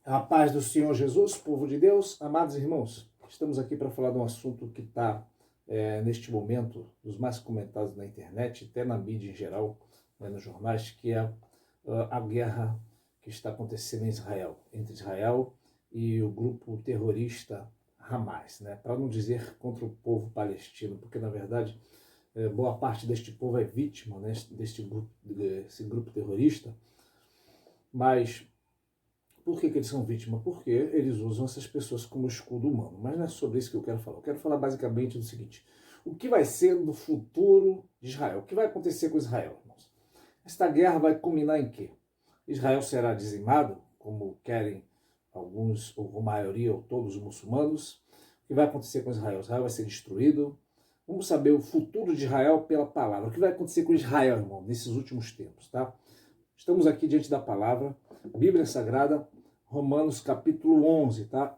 A paz do Senhor Jesus, povo de Deus, amados irmãos, estamos aqui para falar de um assunto que está, neste momento, dos mais comentados na internet, até na mídia em geral, nos jornais, que é a guerra que está acontecendo em Israel, entre Israel e o grupo terrorista Hamas, para não dizer contra o povo palestino, porque, na verdade, boa parte deste povo é vítima desse grupo terrorista, mas por que eles são vítimas? Porque eles usam essas pessoas como escudo humano. Mas não é sobre isso que eu quero falar. Eu quero falar basicamente do seguinte: o que vai ser no futuro de Israel? O que vai acontecer com Israel, irmãos? Esta guerra vai culminar em quê? Israel será dizimado, como querem alguns, ou a maioria, ou todos os muçulmanos. O que vai acontecer com Israel? Israel vai ser destruído. Vamos saber o futuro de Israel pela palavra. O que vai acontecer com Israel, irmão, nesses últimos tempos, tá? Estamos aqui diante da palavra, Bíblia Sagrada, Romanos capítulo 11, tá?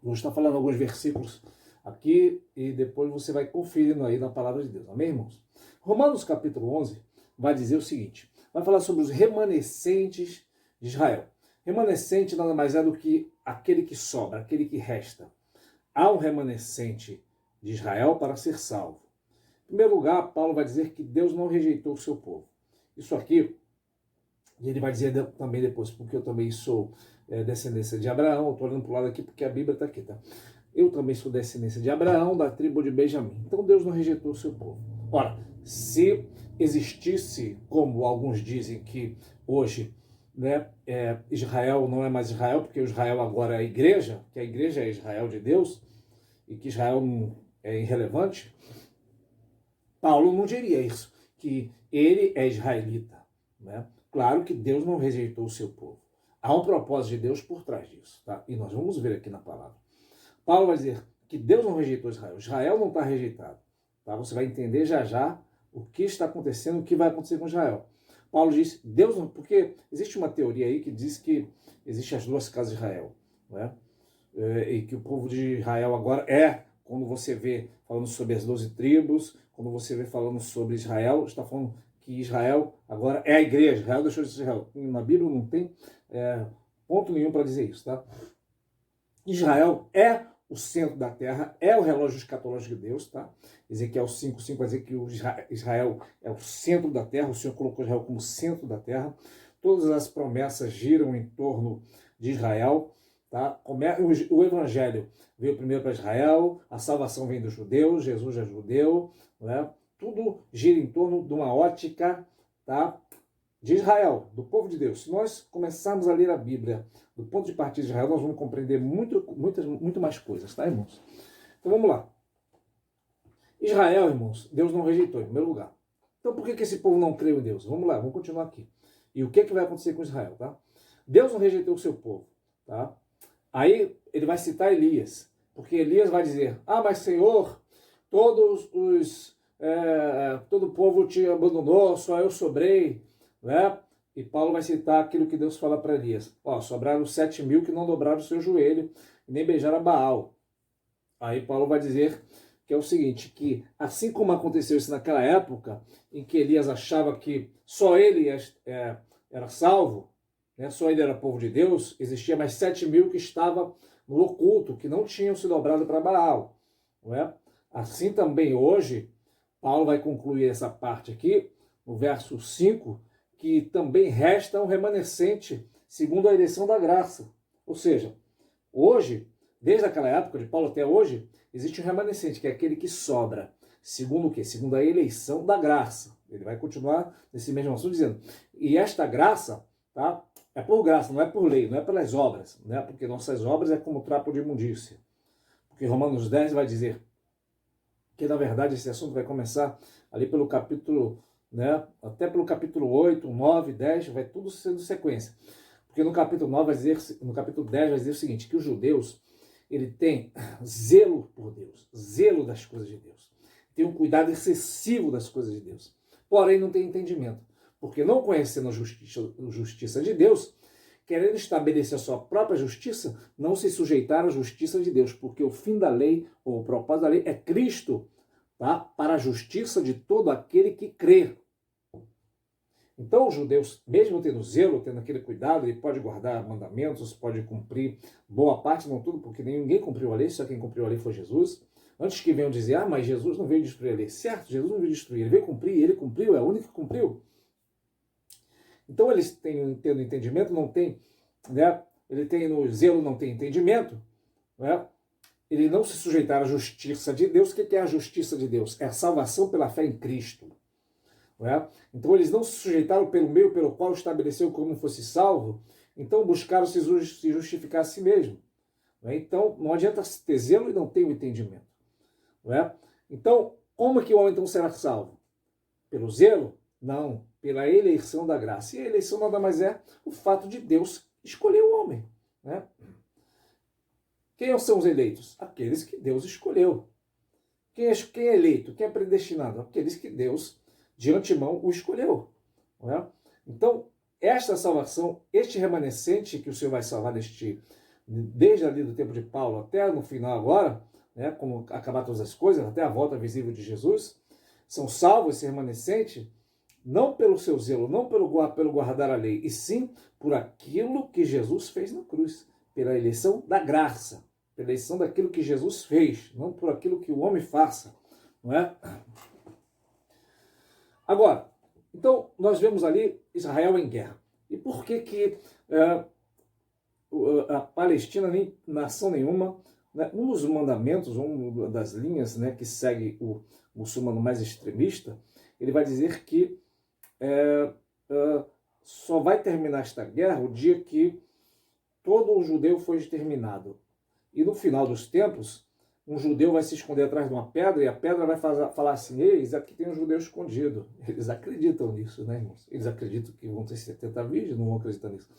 Vou estar falando alguns versículos aqui e depois você vai conferindo aí na palavra de Deus, amém, irmãos? Romanos capítulo 11 vai dizer o seguinte, vai falar sobre os remanescentes de Israel. Remanescente nada mais é do que aquele que sobra, aquele que resta. Há um remanescente de Israel para ser salvo. Em primeiro lugar, Paulo vai dizer que Deus não rejeitou o seu povo. Isso aqui, e ele vai dizer também depois, porque eu também sou descendência de Abraão, eu estou olhando para o lado aqui porque a Bíblia está aqui, tá? Eu também sou descendência de Abraão, da tribo de Benjamim. Então Deus não rejeitou o seu povo. Ora, se existisse, como alguns dizem que hoje, Israel não é mais Israel, porque Israel agora é a igreja, que a igreja é Israel de Deus, e que Israel é irrelevante, Paulo não diria isso, que ele é israelita, Claro que Deus não rejeitou o seu povo. Há um propósito de Deus por trás disso, tá? E nós vamos ver aqui na palavra. Paulo vai dizer que Deus não rejeitou Israel. Israel não está rejeitado, tá? Você vai entender já já o que está acontecendo, o que vai acontecer com Israel. Paulo diz, Deus não... Porque existe uma teoria aí que diz que existem as duas casas de Israel, e que o povo de Israel agora quando você vê falando sobre as 12 tribos, quando você vê falando sobre Israel, está falando que Israel agora é a igreja, Israel deixou de ser Israel. Na Bíblia não tem ponto nenhum para dizer isso, tá? Israel é o centro da terra, é o relógio escatológico de Deus, tá? Ezequiel 5:5 vai dizer que Israel é o centro da terra, o Senhor colocou Israel como centro da terra. Todas as promessas giram em torno de Israel, tá? O evangelho veio primeiro para Israel, a salvação vem dos judeus, Jesus é judeu, Tudo gira em torno de uma ótica, tá, de Israel, do povo de Deus. Se nós começarmos a ler a Bíblia do ponto de partida de Israel, nós vamos compreender muito mais coisas, tá, irmãos? Então vamos lá. Israel, irmãos, Deus não rejeitou, em primeiro lugar. Então por que esse povo não creu em Deus? Vamos lá, vamos continuar aqui. E o que vai acontecer com Israel, tá? Deus não rejeitou o seu povo, tá? Aí ele vai citar Elias, porque Elias vai dizer, mas Senhor, todo o povo te abandonou, só eu sobrei, E Paulo vai citar aquilo que Deus fala para Elias. Sobraram 7.000 que não dobraram o seu joelho e nem beijaram Baal. Aí Paulo vai dizer que é o seguinte, que assim como aconteceu isso naquela época, em que Elias achava que só ele era salvo, só ele era povo de Deus, existia mais 7.000 que estavam no oculto, que não tinham se dobrado para Baal. Assim também hoje, Paulo vai concluir essa parte aqui, no verso 5, que também resta um remanescente segundo a eleição da graça. Ou seja, hoje, desde aquela época de Paulo até hoje, existe um remanescente, que é aquele que sobra. Segundo o quê? Segundo a eleição da graça. Ele vai continuar nesse mesmo assunto dizendo, e esta graça, tá, é por graça, não é por lei, não é pelas obras, porque nossas obras é como trapo de imundícia. Porque Romanos 10 vai dizer que, na verdade, esse assunto vai começar ali pelo capítulo, até pelo capítulo 8, 9, 10, vai tudo sendo sequência. Porque no capítulo 9 vai dizer, no capítulo 10 vai dizer o seguinte, que os judeus, ele tem zelo por Deus, zelo das coisas de Deus. Tem um cuidado excessivo das coisas de Deus. Porém, não tem entendimento. Porque não conhecendo a justiça de Deus, querendo estabelecer a sua própria justiça, não se sujeitar à justiça de Deus, porque o fim da lei, ou o propósito da lei, é Cristo, tá? Para a justiça de todo aquele que crê. Então os judeus, mesmo tendo zelo, tendo aquele cuidado, ele pode guardar mandamentos, pode cumprir boa parte, não tudo, porque ninguém cumpriu a lei, só quem cumpriu a lei foi Jesus. Antes que venham dizer, mas Jesus não veio destruir a lei. Certo, Jesus não veio destruir, ele veio cumprir, ele cumpriu, é o único que cumpriu. Então eles tendo entendimento, não tem, né? Ele tem no zelo, não tem entendimento, né? Ele não se sujeitar à justiça de Deus. O que é a justiça de Deus? É a salvação pela fé em Cristo. Né? Então eles não se sujeitaram pelo meio pelo qual estabeleceu como fosse salvo, então buscaram se justificar a si mesmo. Né? Então não adianta ter zelo e não ter o entendimento. Né? Então, como é que o homem então será salvo? Pelo zelo? Não, pela eleição da graça. E a eleição nada mais é o fato de Deus escolher o homem. Né? Quem são os eleitos? Aqueles que Deus escolheu. Quem é eleito? Quem é predestinado? Aqueles que Deus, de antemão, o escolheu. Não é? Então, esta salvação, este remanescente que o Senhor vai salvar desde ali do tempo de Paulo até no final agora, né, como acabar todas as coisas, até a volta visível de Jesus, são salvos esse remanescente, não pelo seu zelo, não pelo guardar a lei, e sim por aquilo que Jesus fez na cruz, pela eleição da graça, pela eleição daquilo que Jesus fez, não por aquilo que o homem faça, não é? Agora, então, nós vemos ali Israel em guerra. E por que a Palestina, nem nação nenhuma, né, um dos mandamentos, uma das linhas, né, que segue o muçulmano mais extremista, ele vai dizer que só vai terminar esta guerra o dia que todo o judeu foi exterminado. E no final dos tempos, um judeu vai se esconder atrás de uma pedra e a pedra vai falar assim, eis, aqui tem um judeu escondido. Eles acreditam nisso, né, irmãos? Eles acreditam que vão ter 70 virgens, não vão acreditar nisso.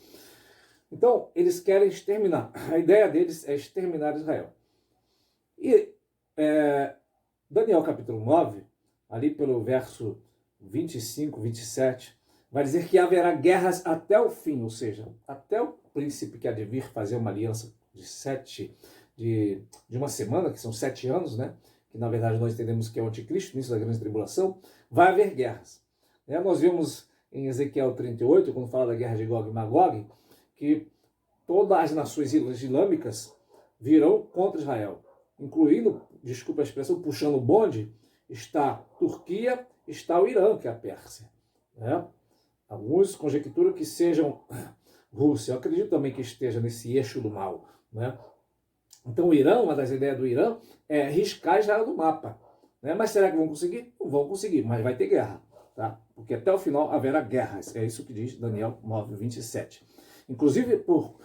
Então, eles querem exterminar. A ideia deles é exterminar Israel. E Daniel capítulo 9, ali pelo verso 25, 27, vai dizer que haverá guerras até o fim, ou seja, até o príncipe que há de vir fazer uma aliança de uma semana, que são 7 anos, né? Que na verdade nós entendemos que é o anticristo, início da grande tribulação, vai haver guerras. Nós vimos em Ezequiel 38, quando fala da guerra de Gog e Magog, que todas as nações islâmicas virão contra Israel, incluindo, desculpa a expressão, puxando o bonde, está a Turquia, está o Irã, que é a Pérsia. Né? Alguns conjecturam que sejam Rússia, eu acredito também que esteja nesse eixo do mal. Né? Então o Irã, uma das ideias do Irã é riscar Israel do mapa. Né? Mas será que vão conseguir? Não vão conseguir, mas vai ter guerra. Tá? Porque até o final haverá guerras. É isso que diz Daniel 9, 27. Inclusive, por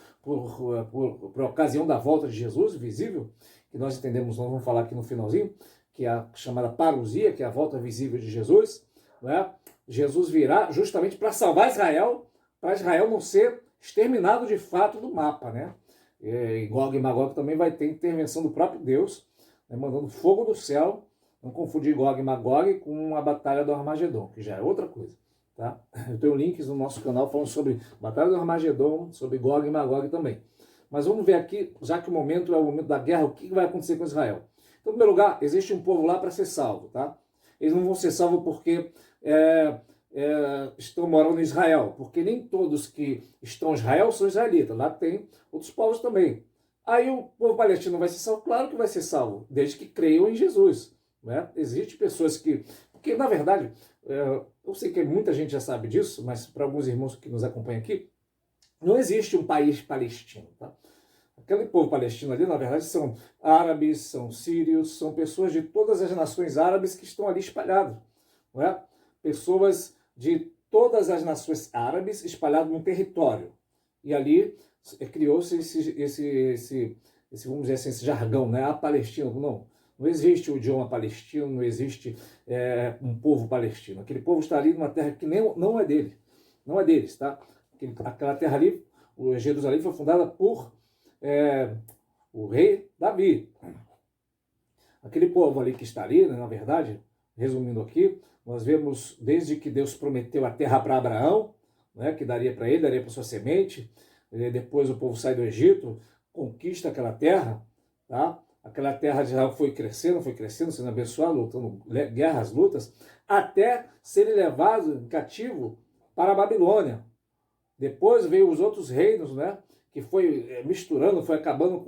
ocasião da volta de Jesus, visível, que nós entendemos, nós vamos falar aqui no finalzinho, que é a chamada parousia, que é a volta visível de Jesus. Né? Jesus virá justamente para salvar Israel, para Israel não ser exterminado de fato do mapa. Né? E Gog e Magog também vai ter intervenção do próprio Deus, né, mandando fogo do céu. Não confundir Gog e Magog com a batalha do Armagedon, que já é outra coisa. Tá? Eu tenho links no nosso canal falando sobre batalha do Armagedon, sobre Gog e Magog também. Mas vamos ver aqui, já que o momento é o momento da guerra, o que vai acontecer com Israel. Então, em primeiro lugar, existe um povo lá para ser salvo. Tá? Eles não vão ser salvos porque estão morando em Israel, porque nem todos que estão em Israel são israelitas. Lá tem outros povos também. Aí o povo palestino vai ser salvo? Claro que vai ser salvo, desde que creiam em Jesus. Né? Existem pessoas que... Porque, na verdade, eu sei que muita gente já sabe disso, mas para alguns irmãos que nos acompanham aqui, não existe um país palestino. Tá? Aquele povo palestino ali, na verdade, são árabes, são sírios, são pessoas de todas as nações árabes que estão ali espalhadas. Não é? Pessoas de todas as nações árabes espalhadas num território. E ali criou-se esse, vamos dizer assim, esse jargão, né? A Palestina, não existe o idioma palestino, não existe um povo palestino. Aquele povo está ali numa terra que não é dele, não é deles, tá? Aquela terra ali, Jerusalém, foi fundada por o rei Davi. Aquele povo ali que está ali, né, na verdade, resumindo aqui, nós vemos desde que Deus prometeu a terra para Abraão, né, que daria para ele, daria para sua semente, depois o povo sai do Egito, conquista aquela terra, tá? Aquela terra de Israel foi crescendo, sendo abençoada, lutando guerras, lutas, até serem levados cativo para a Babilônia. Depois veio os outros reinos, né? Que foi misturando, foi acabando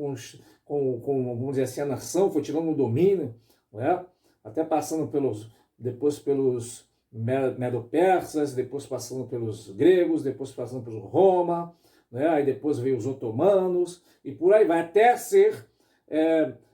vamos dizer assim, a nação, foi tirando o domínio, né? Até passando depois pelos medo-persas, depois passando pelos gregos, depois passando por Roma, né? Aí depois veio os otomanos, e por aí vai, até ser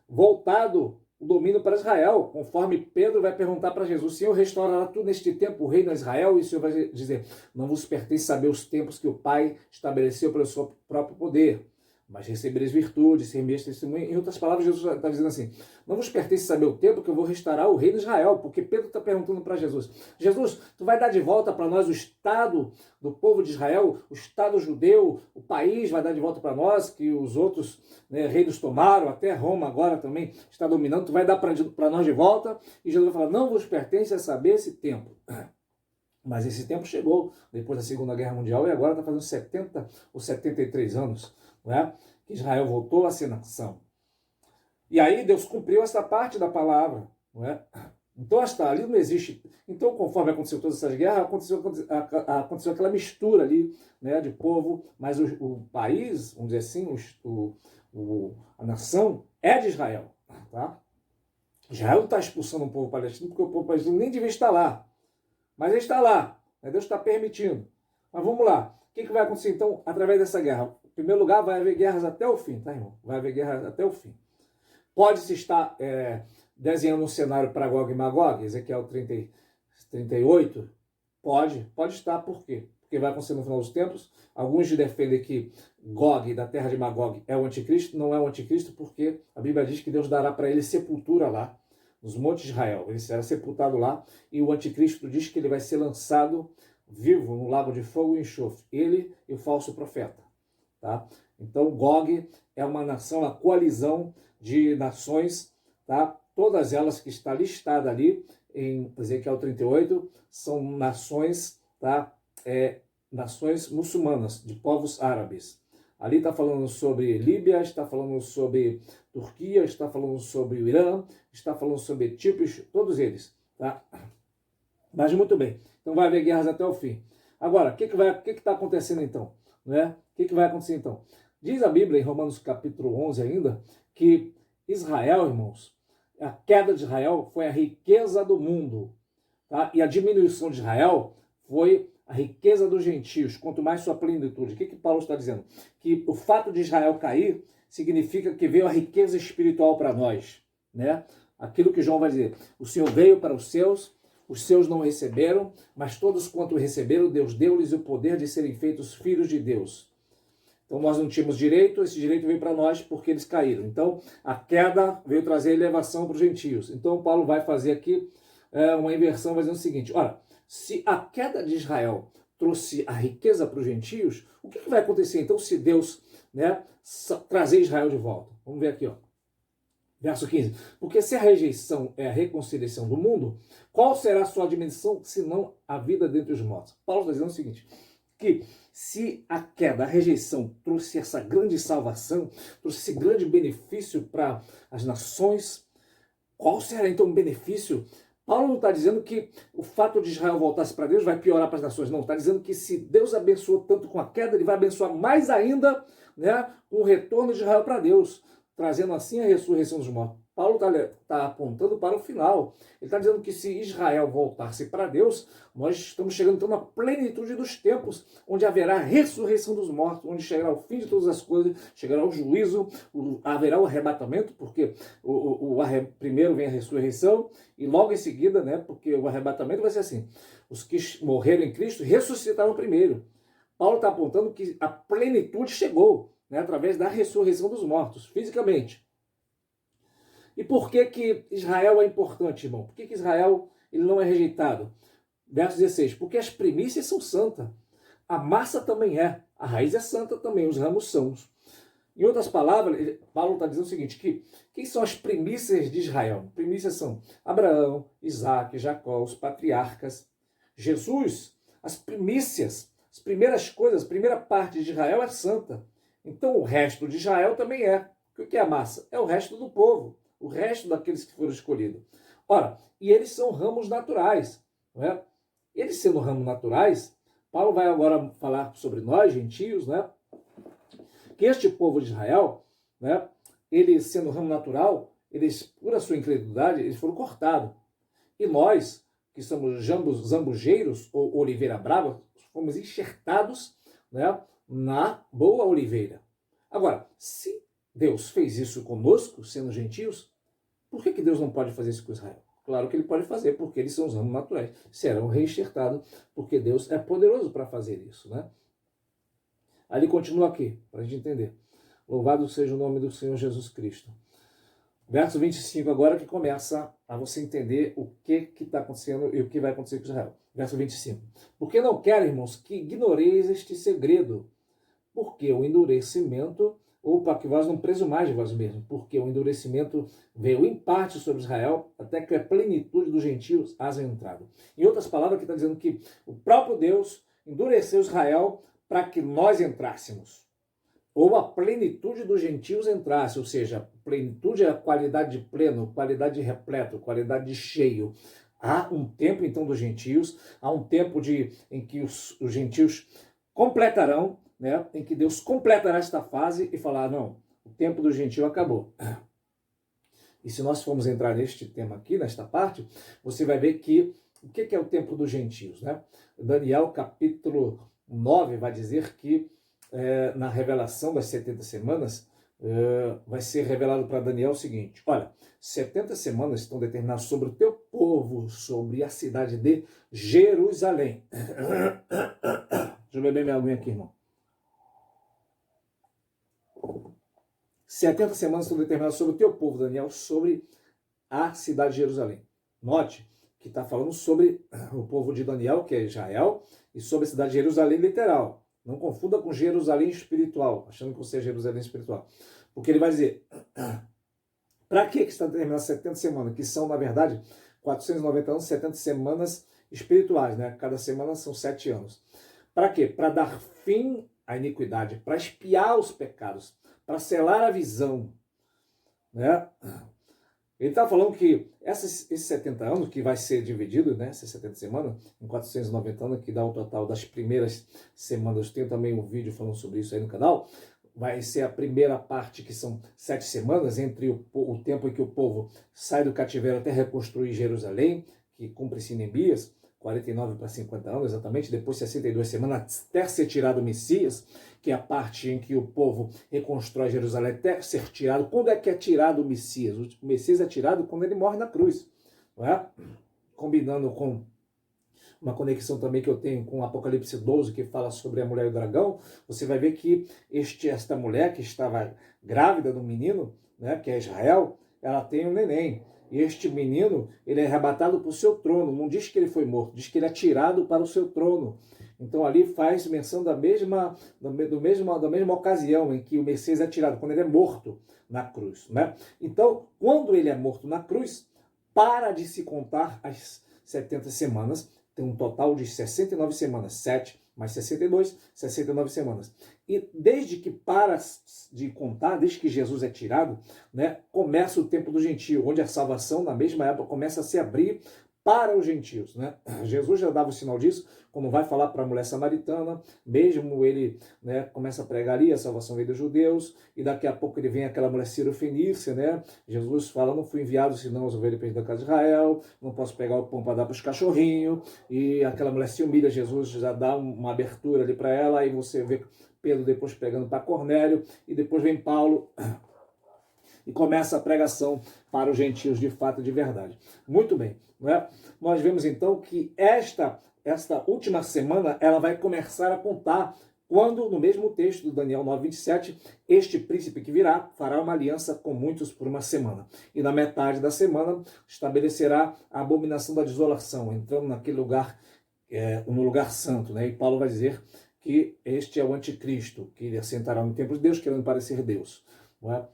voltado o domínio para Israel, conforme Pedro vai perguntar para Jesus: Senhor, restaurará tu neste tempo o reino a Israel? E o Senhor vai dizer: não vos pertence saber os tempos que o Pai estabeleceu pelo seu próprio poder, mas recebereis virtude, ser-me-eis testemunha. Em outras palavras, Jesus está dizendo assim: não vos pertence saber o tempo que eu vou restaurar o reino de Israel, porque Pedro está perguntando para Jesus: Jesus, tu vai dar de volta para nós o Estado do povo de Israel, o Estado judeu, o país vai dar de volta para nós, que os outros, né, reinos tomaram, até Roma agora também está dominando, tu vai dar para nós de volta? E Jesus vai falar: não vos pertence a saber esse tempo. Mas esse tempo chegou, depois da Segunda Guerra Mundial, e agora está fazendo 70 ou 73 anos, não é? Que Israel voltou a ser nação. E aí Deus cumpriu essa parte da palavra, não é? Então ali não existe. Então, conforme aconteceu todas essas guerras, aconteceu aquela mistura ali, né, de povo, mas o país, vamos dizer assim, a nação é de Israel. Tá? Israel não está expulsando o povo palestino, porque o povo palestino nem devia estar lá. Mas ele está lá, né? Deus está permitindo. Mas vamos lá, o que vai acontecer então através dessa guerra? Em primeiro lugar, vai haver guerras até o fim, tá, irmão? Vai haver guerras até o fim. Pode-se estar desenhando um cenário para Gog e Magog, Ezequiel 38? Pode estar, por quê? Porque vai acontecer no final dos tempos. Alguns defendem que Gog, da terra de Magog, é o anticristo. Não é o anticristo, porque a Bíblia diz que Deus dará para ele sepultura lá, nos montes de Israel. Ele será sepultado lá, e o anticristo diz que ele vai ser lançado vivo no lago de fogo e enxofre. Ele e o falso profeta. Tá? Então, Gog é uma nação, a coalizão de nações, tá? Todas elas que está listada ali em Ezequiel 38 são nações, tá? Nações muçulmanas, de povos árabes. Ali está falando sobre Líbia, está falando sobre Turquia, está falando sobre o Irã, está falando sobre Etíopia, todos eles. Tá? Mas muito bem, então vai haver guerras até o fim. Agora, o que está acontecendo então? Né? O que vai acontecer então? Diz a Bíblia, em Romanos capítulo 11 ainda, que Israel, irmãos, a queda de Israel foi a riqueza do mundo. Tá? E a diminuição de Israel foi a riqueza dos gentios, quanto mais sua plenitude. O que Paulo está dizendo? Que o fato de Israel cair significa que veio a riqueza espiritual para nós. Né? Aquilo que João vai dizer: o Senhor veio para os seus não receberam, mas todos quanto receberam, Deus deu-lhes o poder de serem feitos filhos de Deus. Então nós não tínhamos direito, esse direito veio para nós porque eles caíram. Então a queda veio trazer elevação para os gentios. Então Paulo vai fazer aqui uma inversão, vai dizer o seguinte: olha, se a queda de Israel trouxe a riqueza para os gentios, o que vai acontecer então se Deus, né, trazer Israel de volta? Vamos ver aqui, ó. Verso 15. Porque se a rejeição é a reconciliação do mundo, qual será a sua dimensão, senão a vida dentre os mortos? Paulo está dizendo o seguinte: que se a queda, a rejeição trouxe essa grande salvação, trouxe esse grande benefício para as nações, qual será então o benefício? Paulo não está dizendo que o fato de Israel voltar-se para Deus vai piorar para as nações, não. Está dizendo que se Deus abençoou tanto com a queda, ele vai abençoar mais ainda, né, com o retorno de Israel para Deus, trazendo assim a ressurreição dos mortos. Paulo está apontando para o final. Ele está dizendo que se Israel voltar-se para Deus, nós estamos chegando então na plenitude dos tempos, onde haverá a ressurreição dos mortos, onde chegará o fim de todas as coisas, chegará o juízo, haverá o arrebatamento, porque primeiro vem a ressurreição, e logo em seguida, né, porque o arrebatamento vai ser assim: os que morreram em Cristo ressuscitarão primeiro. Paulo está apontando que a plenitude chegou, né, através da ressurreição dos mortos, fisicamente. E por que Israel é importante, irmão? Por que Israel ele não é rejeitado? Verso 16. Porque as primícias são santas. A massa também é. A raiz é santa também. Os ramos são. Em outras palavras, Paulo está dizendo o seguinte: que quem são as primícias de Israel? Primícias são Abraão, Isaac, Jacó, os patriarcas. Jesus, as primícias, as primeiras coisas, a primeira parte de Israel é santa. Então o resto de Israel também é. O que é a massa? É o resto do povo. O resto daqueles que foram escolhidos. Ora, e eles são ramos naturais. Não é? Eles sendo ramos naturais, Paulo vai agora falar sobre nós, gentios, né? Que este povo de Israel, né? Eles, sendo ramo natural, eles, por a sua incredulidade, eles foram cortados. E nós, que somos zambujeiros, ou oliveira brava, fomos enxertados, né, na boa oliveira. Agora, se Deus fez isso conosco, sendo gentios, por que Deus não pode fazer isso com Israel? Claro que ele pode fazer, porque eles são os ramos naturais. Serão reenxertados, porque Deus é poderoso para fazer isso, né? Aí ele continua aqui, para a gente entender. Louvado seja o nome do Senhor Jesus Cristo. Verso 25 agora que começa a você entender o que está acontecendo e o que vai acontecer com Israel. Verso 25. Porque não quero, irmãos, que ignoreis este segredo, porque o endurecimento, ou para que vós não presumais de vós mesmos, porque o endurecimento veio em parte sobre Israel, até que a plenitude dos gentios haja entrado. Em outras palavras, aqui está dizendo que o próprio Deus endureceu Israel para que nós entrássemos. Ou a plenitude dos gentios entrasse, ou seja, plenitude é a qualidade de pleno, qualidade de repleto, qualidade de cheio. Há um tempo, então, dos gentios, há um tempo em que os gentios completarão, né, em que Deus completará esta fase e falar, não, o tempo do gentio acabou. E se nós formos entrar neste tema aqui, nesta parte, você vai ver que o que é o tempo dos gentios, né? Daniel capítulo 9 vai dizer que na revelação das 70 semanas, vai ser revelado para Daniel o seguinte, olha, 70 semanas estão determinadas sobre o teu povo, sobre a cidade de Jerusalém. Deixa eu beber minha aguinha aqui, irmão. 70 semanas estão determinadas sobre o teu povo, Daniel, sobre a cidade de Jerusalém. Note que está falando sobre o povo de Daniel, que é Israel, e sobre a cidade de Jerusalém literal. Não confunda com Jerusalém espiritual, achando que você é Jerusalém espiritual. Porque ele vai dizer, para que está determinado 70 semanas? Que são, na verdade, 490 anos, 70 semanas espirituais, né? Cada semana são 7 anos. Para quê? Para dar fim à iniquidade, para expiar os pecados, para selar a visão, né? Ele está falando que esses 70 anos, que vai ser dividido, né, essas 70 semanas, em 490 anos, que dá o total das primeiras semanas, tem também um vídeo falando sobre isso aí no canal, vai ser a primeira parte, que são 7 semanas, entre o tempo em que o povo sai do cativeiro até reconstruir Jerusalém, que cumpre-se em Neemias, 49 para 50 anos, exatamente, depois 62 semanas, até ser tirado o Messias, que é a parte em que o povo reconstrói Jerusalém até ser tirado. Quando é que é tirado o Messias? O Messias é tirado quando ele morre na cruz, não é? Combinando com uma conexão também que eu tenho com o Apocalipse 12, que fala sobre a mulher e o dragão, você vai ver que esta mulher que estava grávida do menino, né, que é Israel, ela tem um neném. E este menino, ele é arrebatado para o seu trono. Não diz que ele foi morto, diz que ele é tirado para o seu trono. Então ali faz menção da mesma ocasião em que o Messias é tirado, quando ele é morto na cruz, né? Então, quando ele é morto na cruz, para de se contar as 70 semanas, tem um total de 69 semanas, 7 mais 62, 69 semanas. E desde que para de contar, desde que Jesus é tirado, né, começa o tempo do gentio, onde a salvação, na mesma época, começa a se abrir para os gentios, né? Jesus já dava o sinal disso, quando vai falar para a mulher samaritana, mesmo ele, né, começa a pregar ali, a salvação veio dos judeus, e daqui a pouco ele vem aquela mulher cirofenícia, né? Jesus fala, não fui enviado senão as ovelhas perdidas da casa de Israel, não posso pegar o pão para dar para os cachorrinhos, e aquela mulher se humilha, Jesus já dá uma abertura ali para ela, aí você vê Pedro depois pregando para Cornélio, e depois vem Paulo e começa a pregação para os gentios de fato e de verdade. Muito bem, não é? Nós vemos então que esta última semana ela vai começar a contar quando, no mesmo texto do Daniel 9:27, este príncipe que virá fará uma aliança com muitos por uma semana. E na metade da semana estabelecerá a abominação da desolação, entrando naquele lugar, no lugar santo, né? E Paulo vai dizer que este é o anticristo, que ele assentará no templo de Deus, querendo parecer Deus, não é?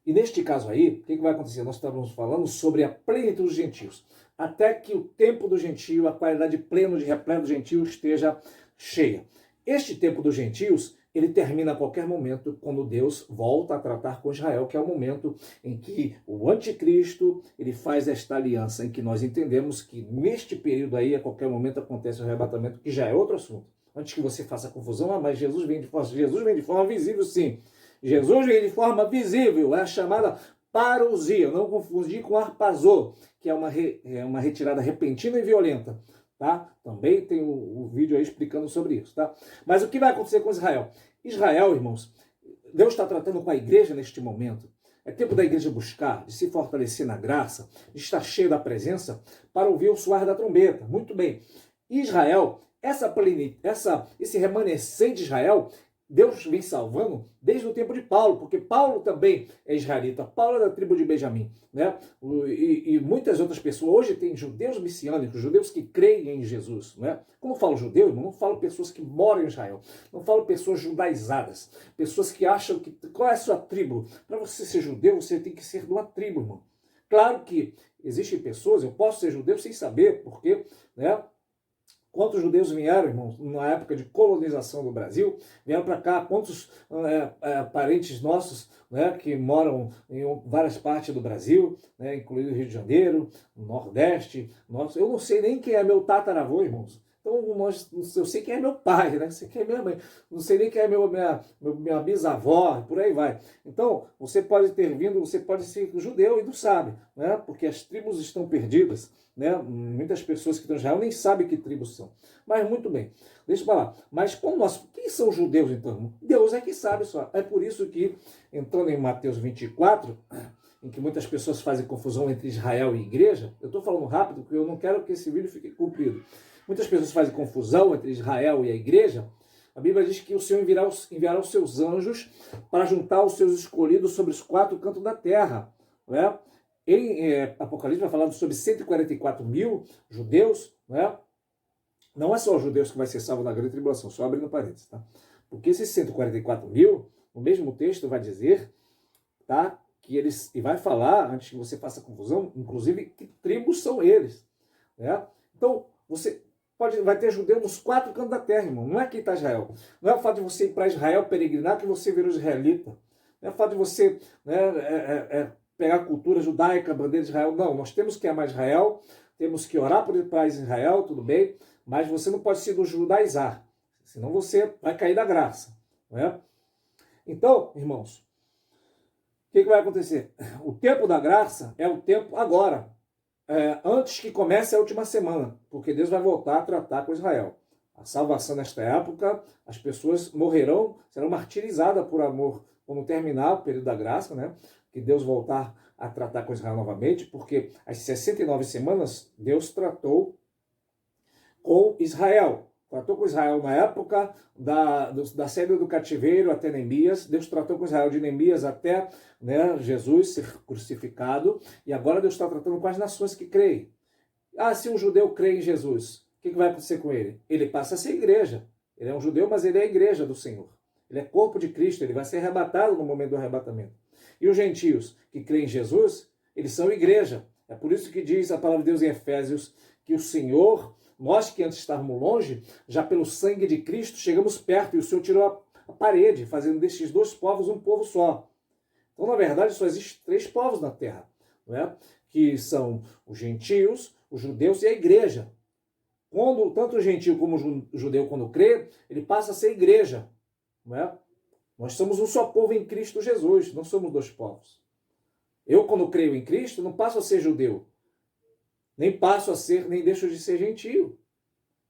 E neste caso aí, o que vai acontecer? Nós estávamos falando sobre a plenitude dos gentios. Até que o tempo do gentio, a qualidade plena de repleto do gentio esteja cheia. Este tempo dos gentios, ele termina a qualquer momento quando Deus volta a tratar com Israel, que é o momento em que o anticristo, ele faz esta aliança, em que nós entendemos que neste período aí, a qualquer momento acontece o arrebatamento, que já é outro assunto. Antes que você faça confusão, mas Jesus vem de forma visível, sim. Jesus vem de forma visível, é a chamada parousia, não confundir com arpazô, que é uma retirada repentina e violenta. Tá? Também tem o vídeo aí explicando sobre isso. Tá? Mas o que vai acontecer com Israel? Israel, irmãos, Deus está tratando com a igreja neste momento. É tempo da igreja buscar, de se fortalecer na graça, de estar cheio da presença, para ouvir o soar da trombeta. Muito bem. Israel, esse remanescente de Israel, Deus vem salvando desde o tempo de Paulo, porque Paulo também é israelita, Paulo é da tribo de Benjamim, né? E muitas outras pessoas, hoje tem judeus messiânicos, judeus que creem em Jesus, né? Quando eu falo judeu, irmão, não falo pessoas que moram em Israel, não falo pessoas judaizadas, pessoas que acham que, qual é a sua tribo? Para você ser judeu, você tem que ser de uma tribo, irmão. Claro que existem pessoas, eu posso ser judeu sem saber, porque, né? Quantos judeus vieram, irmãos, na época de colonização do Brasil, vieram para cá, quantos parentes nossos, né, que moram em várias partes do Brasil, né, incluindo o Rio de Janeiro, o Nordeste, eu não sei nem quem é meu tataravô, irmãos. Então, eu sei quem é meu pai, né? Sei quem é minha mãe. Não sei nem quem é minha bisavó, por aí vai. Então, você pode ter vindo, você pode ser judeu e não sabe, né? Porque as tribos estão perdidas, né? Muitas pessoas que estão em Israel nem sabem que tribos são. Mas, muito bem, deixa eu falar. Mas, quem são os judeus, então? Deus é que sabe só. É por isso que, entrando em Mateus 24... em que muitas pessoas fazem confusão entre Israel e igreja, eu estou falando rápido porque eu não quero que esse vídeo fique comprido. Muitas pessoas fazem confusão entre Israel e a igreja. A Bíblia diz que o Senhor enviará os seus anjos para juntar os seus escolhidos sobre os 4 cantos da terra. Né? Em Apocalipse vai falando sobre 144 mil judeus. Né? Não é só os judeus que vai ser salvo na grande tribulação, só abrindo parênteses. Tá? Porque esses 144 mil, no mesmo texto vai dizer, tá, que eles, e vai falar, antes que você faça confusão, inclusive, que tribos são eles. Né? Então, você vai ter judeu nos 4 cantos da terra, irmão. Não é que está Israel. Não é o fato de você ir para Israel peregrinar que você virou israelita. Não é o fato de você, né, pegar a cultura judaica, a bandeira de Israel. Não, nós temos que amar Israel, temos que orar por Israel, tudo bem, mas você não pode se judaizar, senão você vai cair da graça. Né? Então, irmãos, o que vai acontecer? O tempo da graça é o tempo agora, antes que comece a última semana, porque Deus vai voltar a tratar com Israel. A salvação nesta época, as pessoas morrerão, serão martirizadas por amor quando terminar o período da graça, né? Que Deus voltar a tratar com Israel novamente, porque as 69 semanas Deus tratou com Israel. Tratou com Israel na época da saída do cativeiro até Neemias. Deus tratou com Israel de Neemias até, né, Jesus ser crucificado. E agora Deus está tratando com as nações que creem. Ah, se um judeu crê em Jesus, o que vai acontecer com ele? Ele passa a ser igreja. Ele é um judeu, mas ele é a igreja do Senhor. Ele é corpo de Cristo, ele vai ser arrebatado no momento do arrebatamento. E os gentios que creem em Jesus, eles são igreja. É por isso que diz a palavra de Deus em Efésios que o Senhor... Nós que antes estávamos longe, já pelo sangue de Cristo chegamos perto e o Senhor tirou a parede, fazendo destes 2 povos um povo só. Então, na verdade, só existem 3 povos na terra, não é? Que são os gentios, os judeus e a igreja. Quando tanto o gentio como o judeu, quando crê, ele passa a ser igreja. Não é? Nós somos um só povo em Cristo Jesus, não somos 2 povos. Eu, quando creio em Cristo, não passo a ser judeu. Nem passo a ser, nem deixo de ser gentio.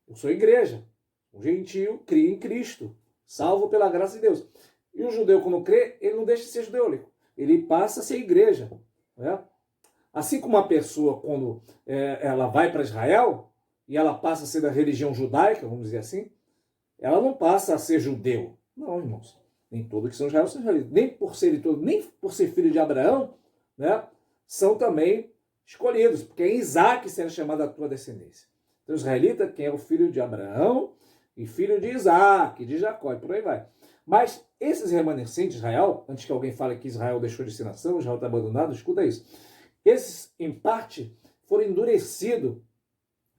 Eu sou igreja. O gentio cria em Cristo, salvo pela graça de Deus. E o judeu, quando crê, ele não deixa de ser judeu. Ele passa a ser igreja. Né? Assim como uma pessoa, quando ela vai para Israel, e ela passa a ser da religião judaica, vamos dizer assim, ela não passa a ser judeu. Não, irmãos. Nem todos que são Israel são israelitas. Nem por ser filho de Abraão, né, são também escolhidos, porque é Isaac sendo chamado a tua descendência. Então, o israelita, quem é o filho de Abraão e filho de Isaac, de Jacó, e por aí vai. Mas esses remanescentes de Israel, antes que alguém fale que Israel deixou de ser nação, Israel está abandonado, escuta isso. Esses, em parte, foram endurecidos.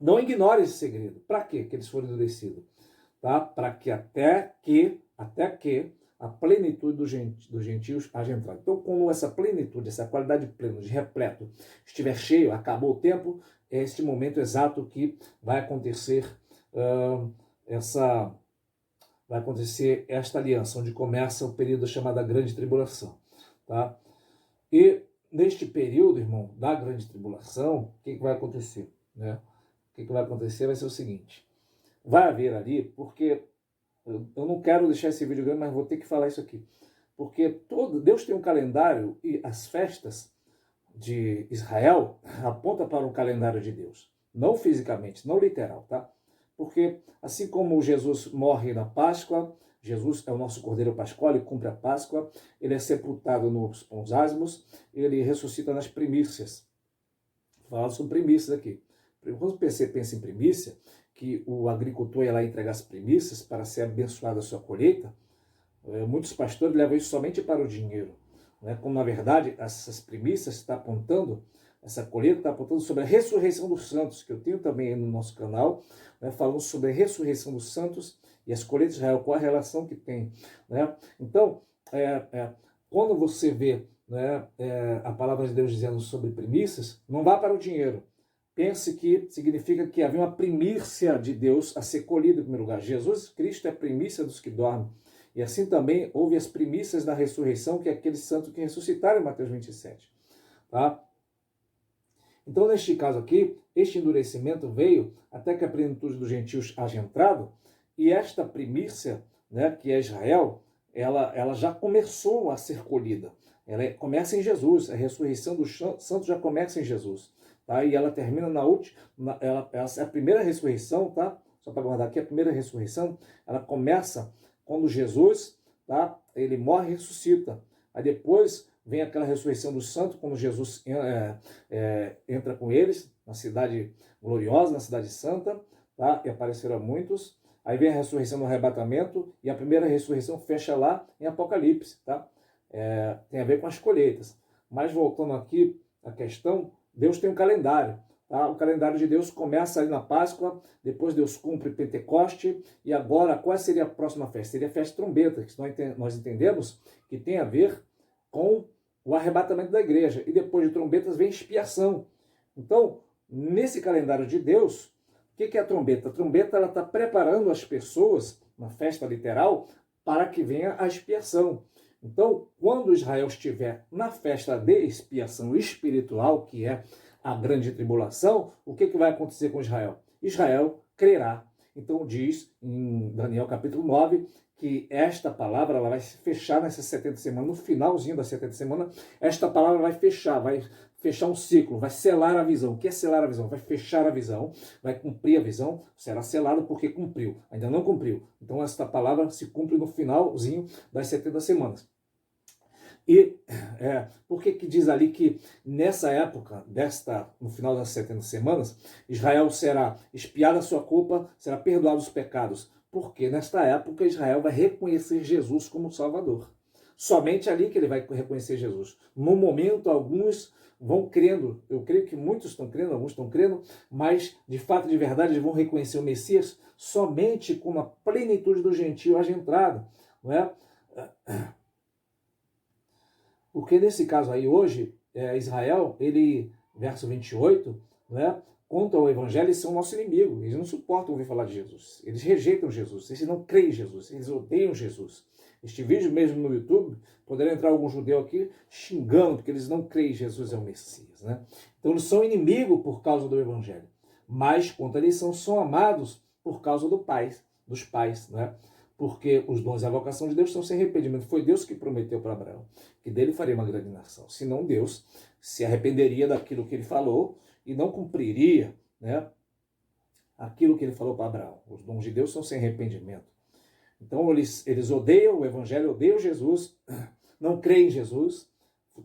Não ignore esse segredo. Para quê que eles foram endurecidos? tá? Para que até que a plenitude dos gentios haja entrado. Então, quando essa plenitude, essa qualidade plena, de repleto, estiver cheio, acabou o tempo, é este momento exato que vai acontecer esta aliança, onde começa o período chamado Grande Tribulação. Tá? E neste período, irmão, da Grande Tribulação, o que vai acontecer? Né? O que vai acontecer vai ser o seguinte: vai haver ali, porque eu não quero deixar esse vídeo grande, mas vou ter que falar isso aqui. Porque Deus tem um calendário e as festas de Israel apontam para o calendário de Deus. Não fisicamente, não literal, tá? Porque assim como Jesus morre na Páscoa, Jesus é o nosso Cordeiro Pascual, ele cumpre a Páscoa, ele é sepultado nos pães asmos, ele ressuscita nas primícias. Vou falar sobre primícias aqui. Quando você pensa em primícia, que o agricultor ia lá entregar as primícias para ser abençoada a sua colheita, muitos pastores levam isso somente para o dinheiro. Né? Como, na verdade, essas primícias está apontando, essa colheita está apontando sobre a ressurreição dos santos, que eu tenho também no nosso canal, né, falando sobre a ressurreição dos santos e as colheitas de Israel, qual a relação que tem. Né? Então, quando você vê, né, a palavra de Deus dizendo sobre primícias, não vá para o dinheiro. Pense que significa que havia uma primícia de Deus a ser colhida em primeiro lugar. Jesus Cristo é a primícia dos que dormem. E assim também houve as primícias da ressurreição, que é aqueles santos que ressuscitaram em Mateus 27. Tá? Então, neste caso aqui, este endurecimento veio até que a plenitude dos gentios haja entrado, e esta primícia, né, que é Israel, ela já começou a ser colhida. Ela começa em Jesus, a ressurreição dos santos já começa em Jesus. Tá? E ela termina na última, a primeira ressurreição, tá? Só para guardar aqui, a primeira ressurreição, ela começa quando Jesus, tá? Ele morre e ressuscita. Aí depois vem aquela ressurreição dos santos, quando Jesus entra com eles na cidade gloriosa, na cidade santa, tá? E apareceram muitos. Aí vem a ressurreição do arrebatamento, e a primeira ressurreição fecha lá em Apocalipse. Tá? Tem a ver com as colheitas. Mas voltando aqui à questão, Deus tem um calendário. Tá? O calendário de Deus começa ali na Páscoa, depois Deus cumpre Pentecoste, e agora qual seria a próxima festa? Seria a festa de trombeta, que nós entendemos que tem a ver com o arrebatamento da igreja. E depois de trombetas vem expiação. Então, nesse calendário de Deus, o que é a trombeta? A trombeta está preparando as pessoas, na festa literal, para que venha a expiação. Então, quando Israel estiver na festa de expiação espiritual, que é a grande tribulação, o que vai acontecer com Israel? Israel crerá. Então diz em Daniel capítulo 9 que esta palavra ela vai se fechar nessas 70 semanas, no finalzinho das 70 semanas, esta palavra vai fechar um ciclo, vai selar a visão. O que é selar a visão? Vai fechar a visão, vai cumprir a visão, será selado porque cumpriu, ainda não cumpriu. Então esta palavra se cumpre no finalzinho das 70 semanas. E por que diz ali que nessa época, no final das 70 semanas, Israel será expiada a sua culpa, será perdoado os pecados? Porque nesta época Israel vai reconhecer Jesus como Salvador. Somente ali que ele vai reconhecer Jesus. No momento, alguns vão crendo, eu creio que muitos estão crendo, alguns estão crendo, mas de fato, de verdade, eles vão reconhecer o Messias somente com a plenitude do gentio haja entrado. Não é? Porque nesse caso aí, hoje, Israel, verso 28, né, contra o evangelho, eles são nosso inimigo. Eles não suportam ouvir falar de Jesus. Eles rejeitam Jesus. Eles não creem em Jesus. Eles odeiam Jesus. Este vídeo mesmo no YouTube, poderia entrar algum judeu aqui xingando, porque eles não creem que Jesus é o Messias. Né? Então eles são inimigos por causa do evangelho. Mas, quanto a eles, são amados por causa dos pais, né? Porque os dons e a vocação de Deus são sem arrependimento. Foi Deus que prometeu para Abraão que dele faria uma grande nação. Senão Deus se arrependeria daquilo que ele falou e não cumpriria, né, aquilo que ele falou para Abraão. Os dons de Deus são sem arrependimento. Então eles odeiam o evangelho, odeiam Jesus, não creem em Jesus,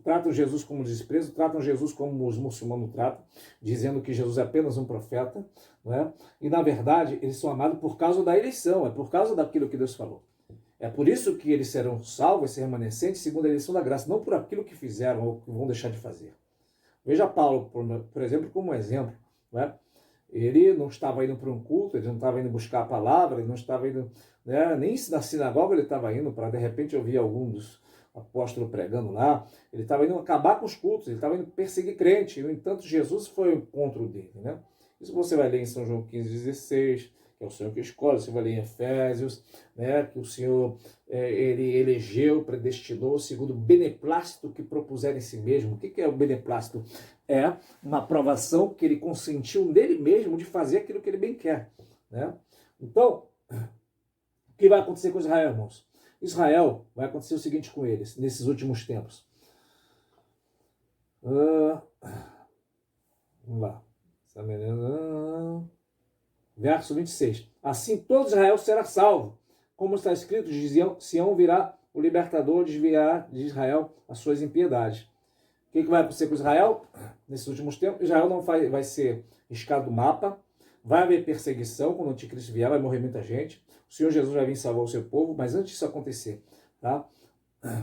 tratam Jesus como desprezo, tratam Jesus como os muçulmanos tratam, dizendo que Jesus é apenas um profeta, né? E na verdade eles são amados por causa da eleição, é por causa daquilo que Deus falou. É por isso que eles serão salvos, esse remanescente, segundo a eleição da graça, não por aquilo que fizeram ou que vão deixar de fazer. Veja Paulo, por exemplo, como exemplo, né? ele não estava indo para um culto, ele não estava indo buscar a palavra, ele não estava indo, né, nem na sinagoga ele estava indo para, de repente, ouvir algum dos apóstolos pregando lá. Ele estava indo acabar com os cultos, ele estava indo perseguir crente. No entanto, Jesus foi ao encontro dele, né? Isso você vai ler em São João 15,16, que é o Senhor que escolhe. Você vai ler em Efésios, né, que o Senhor ele elegeu, predestinou segundo o beneplácito que propuser em si mesmo. O que é o beneplácito? É uma aprovação que ele consentiu nele mesmo de fazer aquilo que ele bem quer, né? Então, o que vai acontecer com Israel, irmãos? Israel, vai acontecer o seguinte com eles, nesses últimos tempos. Vamos lá. Verso 26. Assim todo Israel será salvo. Como está escrito, de Sião virá o libertador, desviará de Israel as suas impiedades. O que vai acontecer com Israel nesses últimos tempos? Israel não vai ser riscado do mapa. Vai haver perseguição quando o anticristo vier, vai morrer muita gente. O Senhor Jesus vai vir salvar o seu povo, mas antes disso acontecer, tá?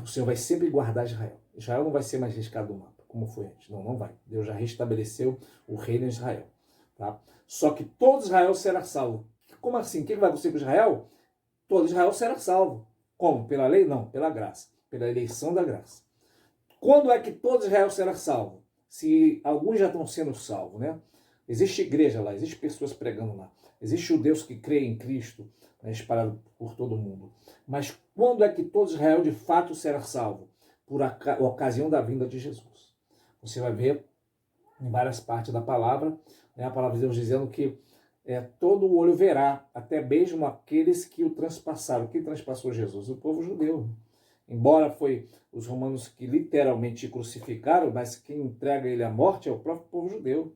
O Senhor vai sempre guardar Israel. Israel não vai ser mais riscado do mapa, como foi antes. Não, não vai. Deus já restabeleceu o reino em Israel. Tá? Só que todo Israel será salvo. Como assim? O que vai acontecer com Israel? Todo Israel será salvo. Como? Pela lei? Não, pela graça. Pela eleição da graça. Quando é que todo Israel será salvo? Se alguns já estão sendo salvos, né? Existe igreja lá, existe pessoas pregando lá. Existe judeus que creem em Cristo, né, espalhado por todo o mundo. Mas quando é que todo Israel de fato será salvo? Por ocasião da vinda de Jesus. Você vai ver em várias partes da palavra, né, a palavra de Deus dizendo que todo o olho verá, até mesmo aqueles que o transpassaram. Quem transpassou Jesus? O povo judeu. Embora foi os romanos que literalmente crucificaram, mas quem entrega ele à morte é o próprio povo judeu.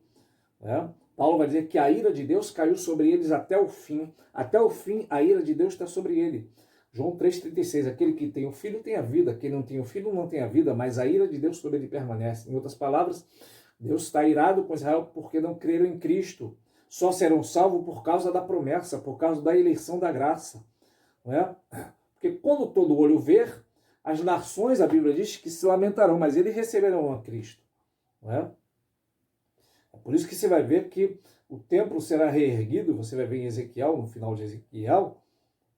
Né? Paulo vai dizer que a ira de Deus caiu sobre eles até o fim. Até o fim, a ira de Deus está sobre ele. João 3,36, aquele que tem o filho tem a vida, quem não tem o filho não tem a vida, mas a ira de Deus sobre ele permanece. Em outras palavras, Deus está irado com Israel porque não creram em Cristo. Só serão salvos por causa da promessa, por causa da eleição da graça. Não é? Porque quando todo olho ver, as nações, a Bíblia diz, que se lamentarão, mas eles receberão a Cristo. Não é? É por isso que você vai ver que o templo será reerguido, você vai ver em Ezequiel, no final de Ezequiel.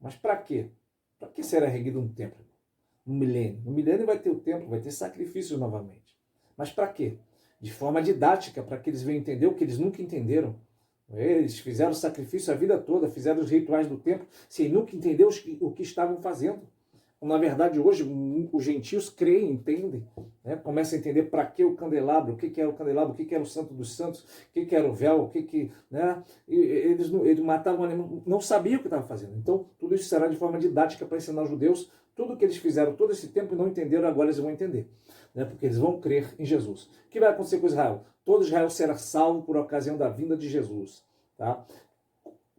Mas para quê? Para que será erguido um templo? No milênio. No milênio vai ter o templo, vai ter sacrifícios novamente. Mas para quê? De forma didática, para que eles venham entender o que eles nunca entenderam. Eles fizeram sacrifício a vida toda, fizeram os rituais do templo, sem nunca entender o que estavam fazendo. Na verdade, hoje, os gentios creem, entendem, né? Começam a entender para que o candelabro, o que era o candelabro, o que era o santo dos santos, o que era o véu, né? Eles matavam, não sabiam o que estavam fazendo. Então, tudo isso será de forma didática para ensinar os judeus. Tudo que eles fizeram todo esse tempo e não entenderam, agora eles vão entender, né? Porque eles vão crer em Jesus. O que vai acontecer com Israel? Todo Israel será salvo por ocasião da vinda de Jesus. Tá?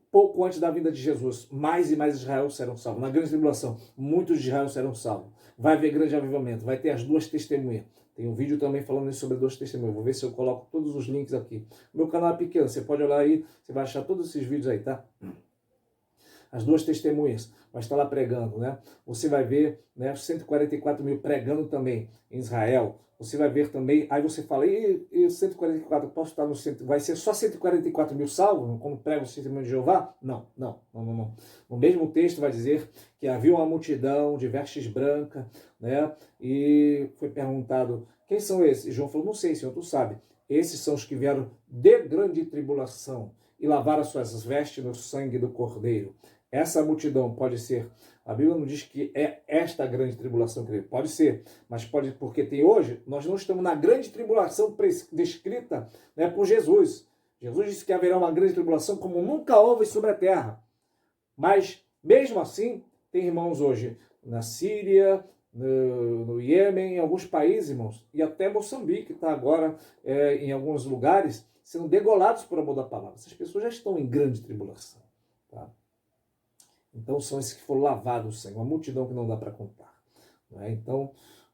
Pouco antes da vinda de Jesus, mais e mais Israel serão salvos. Na grande tribulação, muitos de Israel serão salvos. Vai haver grande avivamento, vai ter as duas testemunhas. Tem um vídeo também falando sobre duas testemunhas. Vou ver se eu coloco todos os links aqui. Meu canal é pequeno, você pode olhar aí, você vai achar todos esses vídeos aí, tá? As duas testemunhas, vai estar lá pregando, né? Você vai ver, né, 144 mil pregando também em Israel. Você vai ver também, aí você fala, e 144, posso estar no centro, vai ser só 144 mil salvos, quando prega o testemunho de Jeová? Não. No mesmo texto vai dizer que havia uma multidão de vestes brancas, né? E foi perguntado, quem são esses? E João falou, não sei, Senhor, tu sabe. Esses são os que vieram de grande tribulação e lavaram as suas vestes no sangue do Cordeiro. Essa multidão pode ser, a Bíblia não diz que é esta grande tribulação, pode ser, mas pode, porque tem hoje, nós não estamos na grande tribulação descrita, né, por Jesus. Jesus disse que haverá uma grande tribulação como nunca houve sobre a terra. Mas, mesmo assim, tem irmãos hoje na Síria, no Iêmen, em alguns países, irmãos, e até Moçambique está agora em alguns lugares sendo degolados por amor da palavra. Essas pessoas já estão em grande tribulação. Tá? Então são esses que foram lavados, Senhor, uma multidão que não dá para contar. Não é? Então,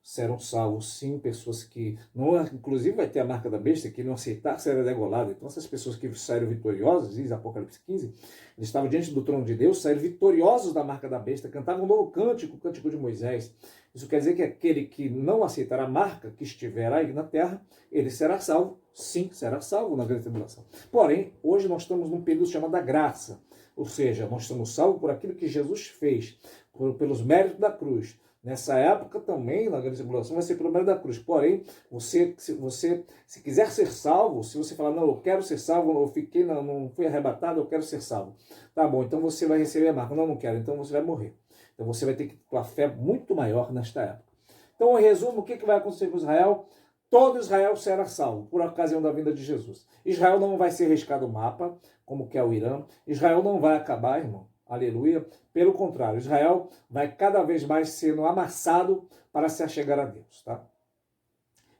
serão salvos, sim, pessoas que não, inclusive vai ter a marca da besta, que não aceitar será degolado. Então essas pessoas que saíram vitoriosas, diz Apocalipse 15, eles estavam diante do trono de Deus, saíram vitoriosos da marca da besta, cantavam um novo cântico, o cântico de Moisés. Isso quer dizer que aquele que não aceitar a marca que estiver aí na terra, ele será salvo, sim, será salvo na grande tribulação. Porém, hoje nós estamos num período chamado da graça, ou seja, nós somos salvos por aquilo que Jesus fez, pelos méritos da cruz. Nessa época também, na grande tribulação, vai ser pelo mérito da cruz. Porém, se quiser ser salvo, se você falar, não, eu quero ser salvo, eu fiquei, não fui arrebatado, eu quero ser salvo. Tá bom, então você vai receber a marca. Não quero, então você vai morrer. Então você vai ter que ter uma fé muito maior nesta época. Então, em resumo, o que vai acontecer com Israel? Todo Israel será salvo, por ocasião da vinda de Jesus. Israel não vai ser riscado o mapa, como que é o Irã. Israel não vai acabar, irmão. Aleluia. Pelo contrário, Israel vai cada vez mais sendo amassado para se achegar a Deus. Tá?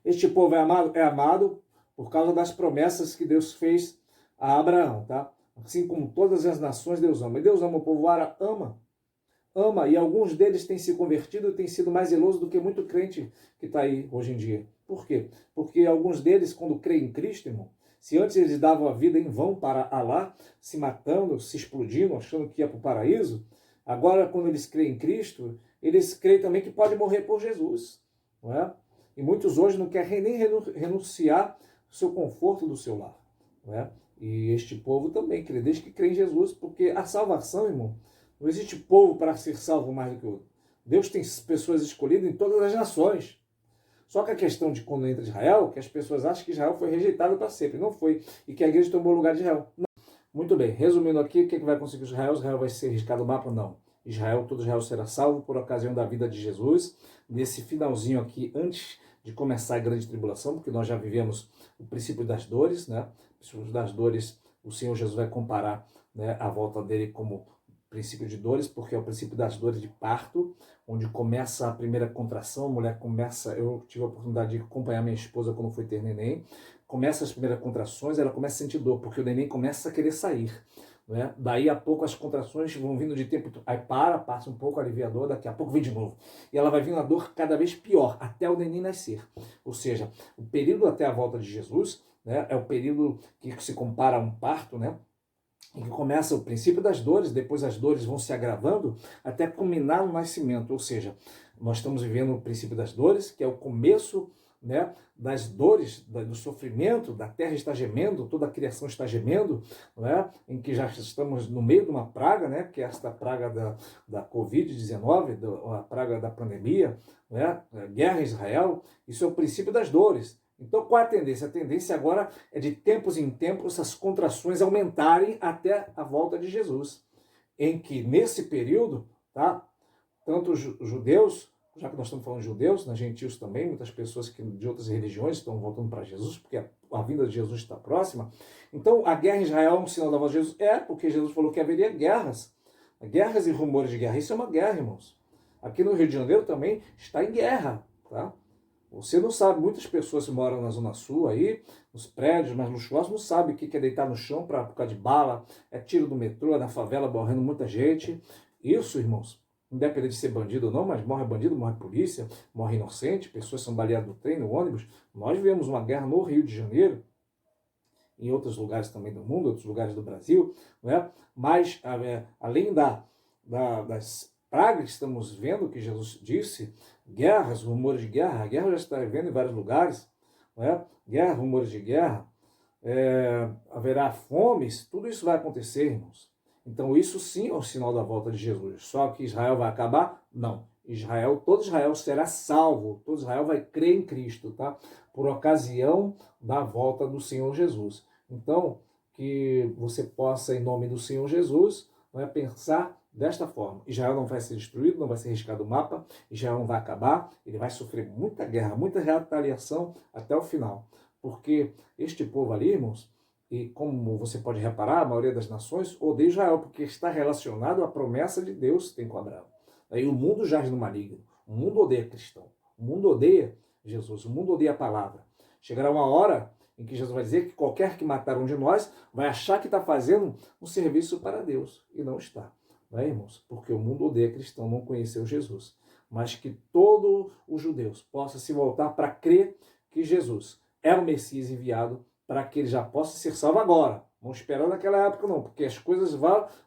Este povo é amado por causa das promessas que Deus fez a Abraão. Tá? Assim como todas as nações, Deus ama. E Deus ama o povo árabe, ama. E alguns deles têm se convertido e têm sido mais zelosos do que muito crente que está aí hoje em dia. Por quê? Porque alguns deles, quando creem em Cristo, irmão, se antes eles davam a vida em vão para Alá, se matando, se explodindo, achando que ia para o paraíso, agora, quando eles creem em Cristo, eles creem também que pode morrer por Jesus. Não é? E muitos hoje não querem nem renunciar o seu conforto do seu lar. Não é? E este povo também crê, desde que crê em Jesus, porque a salvação, irmão, não existe povo para ser salvo mais do que outro. Deus tem pessoas escolhidas em todas as nações. Só que a questão de quando entra Israel, que as pessoas acham que Israel foi rejeitado para sempre. Não foi. E que a igreja tomou o lugar de Israel. Não. Muito bem. Resumindo aqui, o que vai conseguir Israel? Israel vai ser riscado o mapa? Não. Todo Israel será salvo por ocasião da vida de Jesus. Nesse finalzinho aqui, antes de começar a grande tribulação, porque nós já vivemos o princípio das dores, né? O princípio das dores, o Senhor Jesus vai comparar, né, a volta dele como princípio de dores, porque é o princípio das dores de parto, onde começa a primeira contração, a mulher começa, eu tive a oportunidade de acompanhar minha esposa quando foi ter neném, começa as primeiras contrações, ela começa a sentir dor, porque o neném começa a querer sair, né? Daí a pouco as contrações vão vindo de tempo, aí passa um pouco aliviador, daqui a pouco vem de novo, e ela vai vindo a dor cada vez pior, até o neném nascer, ou seja, o período até a volta de Jesus, né, é o período que se compara a um parto, né? Em que começa o princípio das dores, depois as dores vão se agravando até culminar no nascimento, ou seja, nós estamos vivendo o princípio das dores, que é o começo, né, das dores, do sofrimento, da terra está gemendo, toda a criação está gemendo, né, em que já estamos no meio de uma praga, né, que é esta praga da Covid-19, a praga da pandemia, né, guerra em Israel, isso é o princípio das dores. Então, qual é a tendência? A tendência agora é de tempos em tempos essas contrações aumentarem até a volta de Jesus. Em que, nesse período, tá, tanto os judeus, já que nós estamos falando de judeus, né, gentios também, muitas pessoas de outras religiões estão voltando para Jesus, porque a vinda de Jesus está próxima. Então, a guerra em Israel é um sinal da volta de Jesus? É, porque Jesus falou que haveria guerras. Guerras e rumores de guerra. Isso é uma guerra, irmãos. Aqui no Rio de Janeiro também está em guerra, tá? Você não sabe, muitas pessoas que moram na Zona Sul aí, nos prédios mais luxuosos, não sabem o que é deitar no chão por causa de bala, é tiro do metrô, é na favela morrendo muita gente. Isso, irmãos, independente de ser bandido ou não, mas morre bandido, morre polícia, morre inocente, pessoas são baleadas no trem, no ônibus. Nós vivemos uma guerra no Rio de Janeiro, em outros lugares também do mundo, outros lugares do Brasil, não é? Mas, além das pragas que estamos vendo, que Jesus disse, guerras, rumores de guerra, a guerra já está vendo em vários lugares, não é? Guerra, rumores de guerra, haverá fomes, tudo isso vai acontecer, irmãos. Então isso sim é o sinal da volta de Jesus. Só que Israel vai acabar? Não. Todo Israel será salvo, todo Israel vai crer em Cristo, tá? Por ocasião da volta do Senhor Jesus. Então, que você possa, em nome do Senhor Jesus, não é, pensar desta forma. Israel não vai ser destruído, não vai ser riscado o mapa, Israel não vai acabar, ele vai sofrer muita guerra, muita retaliação até o final. Porque este povo ali, irmãos, e como você pode reparar, a maioria das nações odeia Israel, porque está relacionado à promessa de Deus que tem com Abraão. Aí o mundo jaz no maligno, o mundo odeia cristão, o mundo odeia Jesus, o mundo odeia a palavra. Chegará uma hora em que Jesus vai dizer que qualquer que matar um de nós vai achar que está fazendo um serviço para Deus, e não está. Não é, irmãos? Porque o mundo odeia cristão, não conheceu Jesus. mas que todos os judeus possam se voltar para crer que Jesus é o Messias enviado para que ele já possa ser salvo agora. Não esperando naquela época não, porque as coisas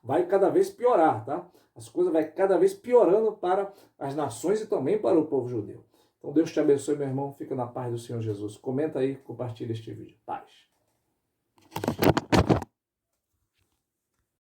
vai cada vez piorar, tá? As coisas vai cada vez piorando para as nações e também para o povo judeu. Então Deus te abençoe, meu irmão. Fica na paz do Senhor Jesus. Comenta aí, compartilha este vídeo. Paz.